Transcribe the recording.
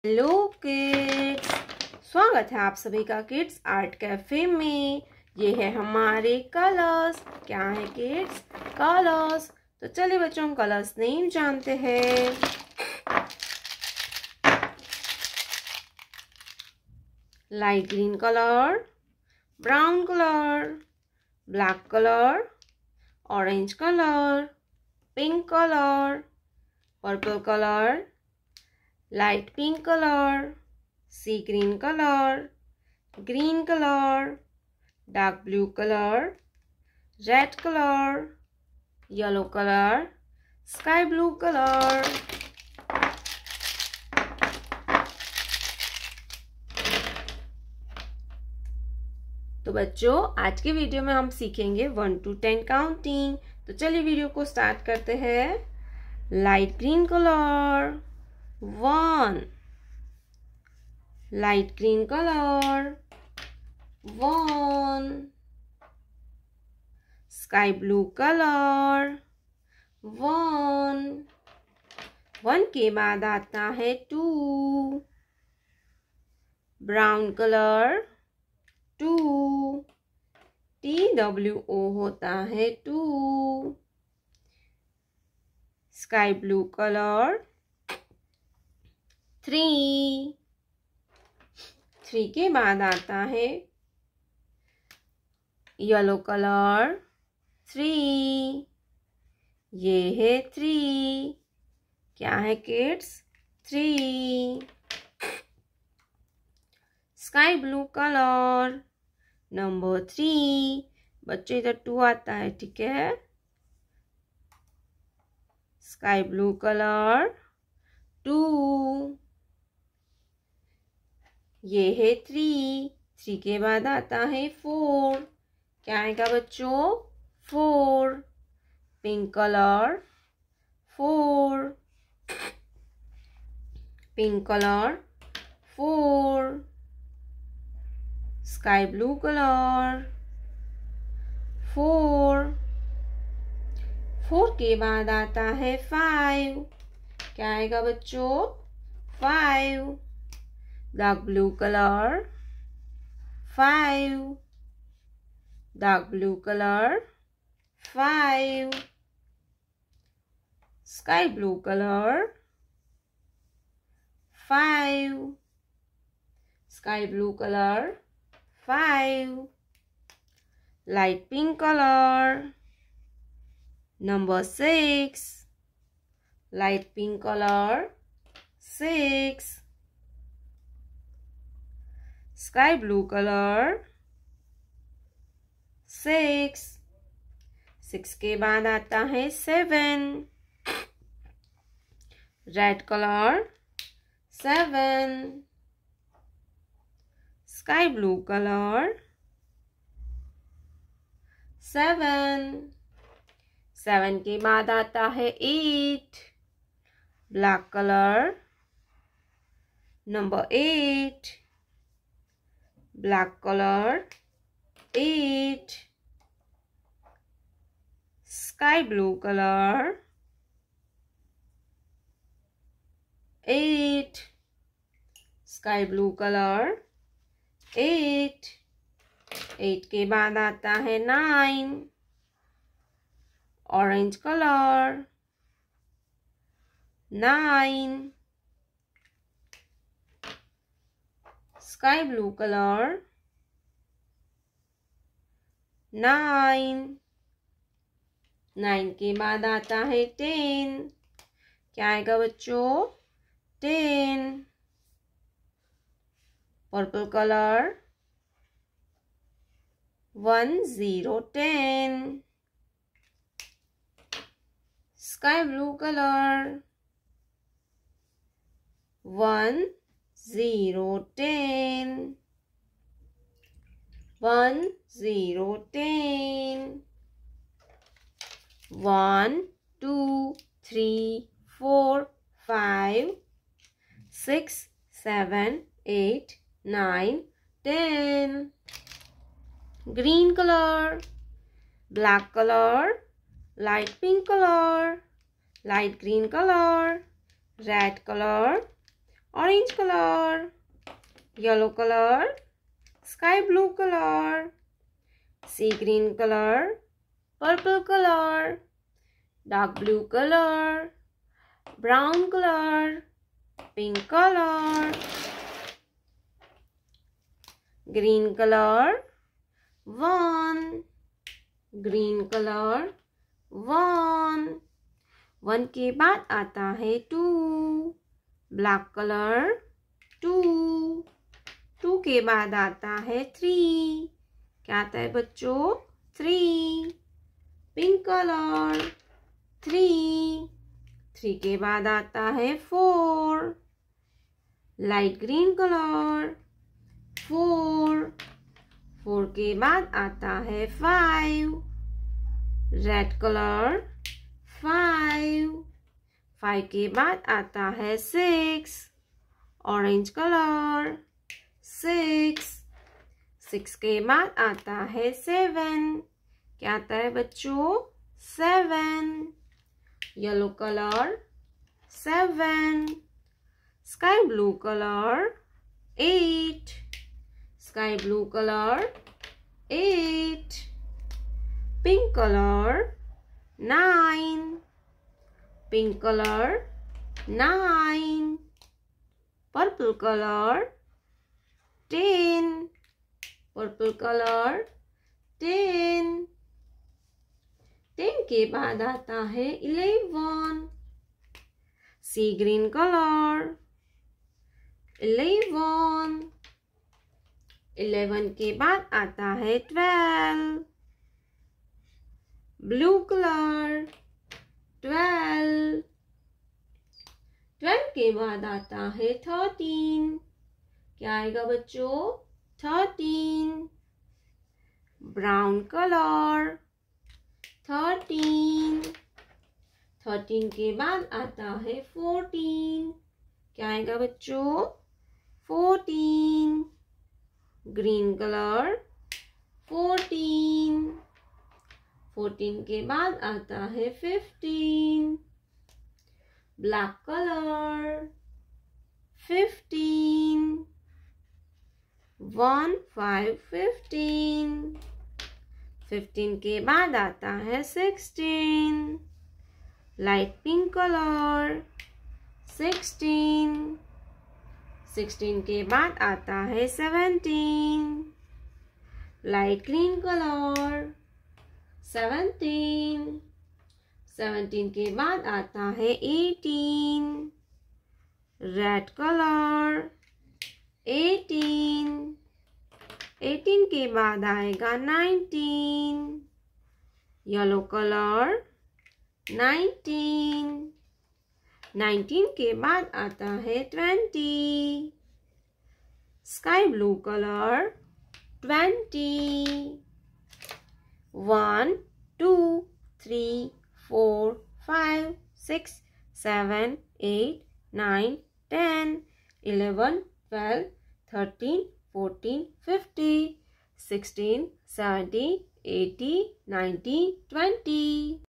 Hello kids, स्वागत है आप सभी का किड्स आर्ट कैफे में। ये है हमारे कलर्स। क्या है किड्स? कलर्स। तो चलिए बच्चों, हम कलर्स नेम जानते हैं। Light green colour, brown colour, black colour, orange colour, pink colour, purple colour, light pink colour, sea green colour, green colour, dark blue colour, red colour, yellow colour, sky blue colour. तो बच्चों, आज के video में हम सीखेंगे 1 to 10 counting. तो चलिए video को स्टार्ट करते हैं। Light green colour 1, light green colour 1, sky blue colour 1 के बाद आता है 2, ब्राउन कलर 2, TWO होता है 2, स्काई ब्लू कलर 3 के बाद आता है येलो कलर 3। ये है 3। क्या है kids? 3। Sky blue colour number 3। बच्चे इधर 2 आता है, ठीक है। Sky blue colour 2। ये है 3 के बाद आता है 4। क्या आएगा बच्चों? 4। Pink colour 4, pink colour 4, sky blue colour 4 के बाद आता है 5। क्या आएगा बच्चों? 5। Dark blue colour 5, dark blue colour 5, sky blue colour 5, sky blue colour 5, light pink colour number 6, light pink colour 6, sky blue colour 6 के बाद आता है 7, red colour 7, sky blue colour 7 के बाद आता है 8, black colour number 8, black colour 8, sky blue colour 8, sky blue colour 8 के बाद आता है 9, orange colour 9, sky blue colour 9 के बाद आता है 10। क्या आएगा बच्चों? 10, purple colour 1 0 10, sky blue colour 1 0 10, 1 0 10, 1 2 3 4 5 6 7 8 9 10, green color, black color, light pink color, light green color, red color, orange color, yellow color, sky blue color, sea green color, purple color, dark blue color, brown color, pink color, green color, 1, green color, 1, 1 के बाद आता है 2, black colour, 2, 2 के बाद आता है 3, क्या आता है बच्चों? 3, पिंक कलर, 3, 3 के बाद आता है 4, लाइट ग्रीन कलर, 4, 4 के बाद आता है 5, रेड कलर, 5, 5 के बाद आता है 6, ऑरेंज कलर, 6, 6 के बाद आता है 7, क्या आता है बच्चों? 7, yellow colour, 7, sky blue colour, 8, sky blue colour, 8, pink colour, 9, pink colour, 9, purple colour, 10, purple colour, 10, 10 के बाद आता है 11, सी ग्रीन कलर, 11, 11 के बाद आता है 12, ब्लू कलर, 12, 12 के बाद आता है 13, क्या आएगा बच्चों? 13, ब्राउन कलर, 13, 13 के बाद आता है 14, क्या आएगा बच्चों? 14, ग्रीन कलर, 14, 14 के बाद आता है 15, ब्लैक कलर, 15, 1, 5, 15, 15 के बाद आता है 16, लाइट पिंक कलर, 16, 16 के बाद आता है 17, लाइट ग्रीन कलर, 17, 17 के बाद आता है 18, रेड कलर, 18, 18 के बाद आएगा 19, येलो कलर, 19, 19 के बाद आता है 20, स्काई ब्लू कलर, 20, 1, 2, 3, 4, 5, 6, 7, 8, 9, 10, 11, 12, 13, 14, 15, 16, 17, 18, 19, 20.